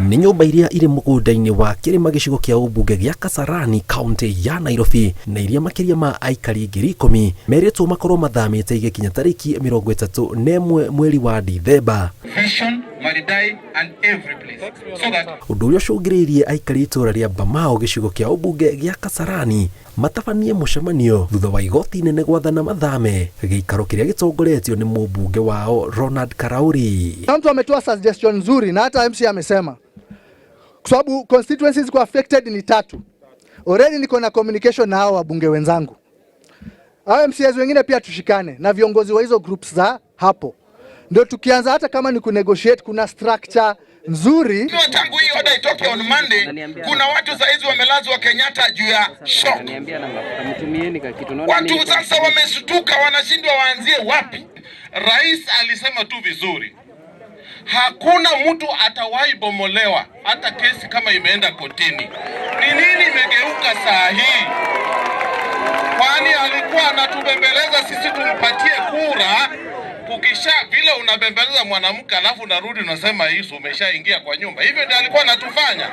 Nĩ nyũmba iria irĩ mũgũnda-inĩ wa Kĩrĩma gĩcigo kĩa ũmbunge gĩa Kasarani kaunti ya Nairobi na iria makĩria ma aikari 10,000 merĩtwo makorwo mathamĩte igĩkinya tarĩki 31 mweri wa Dithemba. Ũndũ ũrĩa ũcũngĩrĩirie aikari itũra rĩa Bamao gĩcigo kĩa ũmbunge gĩa Kasarani matabanie mũcemanio thutha wa igoti inene gwathana mathame gĩikaro kĩrĩa gĩtongoretio nĩ mũmbunge wao Ronald Karauri. Mtu ametoa suggestion nzuri na hata MC amesema kwa sababu constituencies ziko affected ni 3. Already niko na communication na hao wabunge wenzangu. Hao MCs wengine pia tushikane na viongozi wa hizo groups za hapo. Ndio tukianza hata kama ni kunegotiate kuna structure nzuri. Tangu hii order itoke on Monday, kuna watu saizi wamelazwa Kenyatta juu ya shock. Watu sasa wamestuka, wanashindwa waanzie wapi. Rais alisema tu vizuri, hakuna mtu atawahi bomolewa hata kesi kama imeenda kotini. Ni nini imegeuka saa hii? Kwani alikuwa anatubembeleza sisi tumpatie kura? Ukisha vile unabembeleza mwanamke alafu unarudi unasema hizo umeshaingia kwa nyumba. Hivyo ndio alikuwa anatufanya.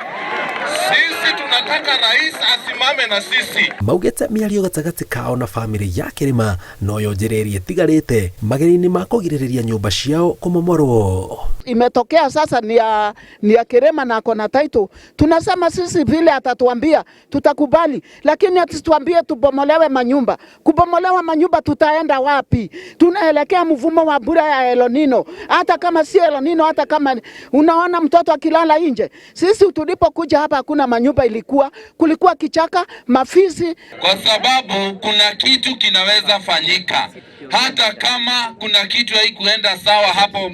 Sisi tunataka rais asimame na sisi. Maugete miario gatagati kao na family ya Kĩrĩma no yonjererie tigarite mageni ma kũgirĩrĩria nyũmba ciao kũmomorwo. Imetokea sasa ni ya Kĩrĩma na kona title. Tunasema sisi vile atatuambia tutakubali, lakini atituambie tubomolewe manyumba. Kubomolewa manyumba tutaenda wapi? Tunaelekea mvumo wa bura ya El Nino. Hata kama si El Nino, hata kama unaona mtoto akilala nje. Sisi tulipokuja hapa hakuna manyumba, kulikuwa kichaka, mafisi. Kwa sababu kuna kitu kinaweza fanyika. Hata kama kuna kitu haikuenda sawa hapo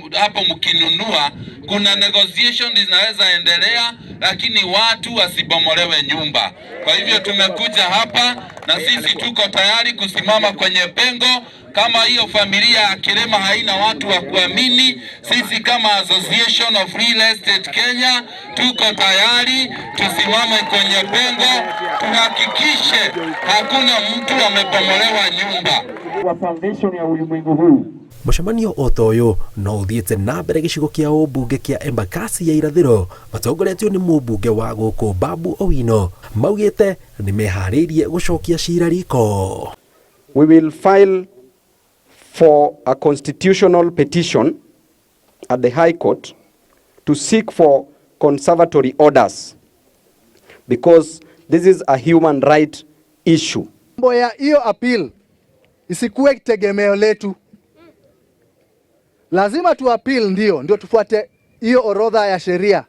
mkinunua, kuna negotiation zinaweza endelea, lakini watu wasibomolewe nyumba. Kwa hivyo tumekuja hapa na sisi tuko tayari kusimama kwenye pengo. Kama hiyo familia ya Kĩrĩma haina watu wa kuamini, sisi kama Association of Real Estate Kenya tuko tayari tusimame kwenye pengo, tuhakikishe hakuna mtu amebomolewa nyumba. Wa foundation ya ulimwengu huu. Mũcemanio otoyo no uthiĩte na mbere gĩcigo kĩa ũmbunge kĩa Embakasi ya irathĩro matongoretio nĩ mũmbunge wa gũkũ Babu Owino maugĩte nĩ meharĩirie gũcokia cira riko. We will file for a constitutional petition at the High Court to seek for conservatory orders because this is a human right issue. Mambo ya hiyo appeal isikuwe tegemeo letu. Lazima tu appeal ndio tufuate hiyo orodha ya sheria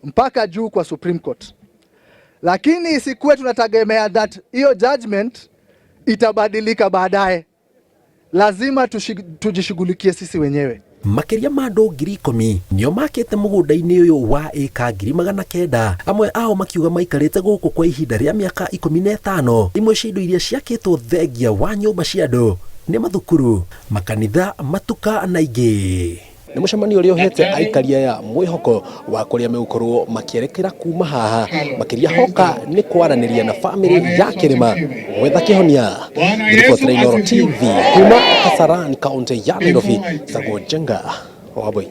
mpaka juu kwa Supreme Court. Lakini isikuwe tunategemea that hiyo judgment itabadilika baadaye. Lazima tujishughulikie sisi wenyewe. Makĩria ma andũ 10,000 nĩo makĩte mũgũnda-inĩ ũyũ wa eka 900,000. Amwe ao makiuga maikarĩte gũkũ kwa ihinda rĩa mĩaka 15. Imwe cia indo iria ciakĩtwo thengia wa nyũmba cia andũ nĩ mathukuru, makanitha, matuka na ingĩ. Nĩ mũcemanio ũrĩa ũhete aikari aya mwĩhoko wa kũrĩa megũkorwo makĩerekera kuma haha makĩria hoka nĩ kwaranĩria na family ya Kĩrĩma gwetha kĩhonia. Riboti ya Inooro TV kuma Kasarani kaunti ya Nairobi, Sagwo Jenga Waboi.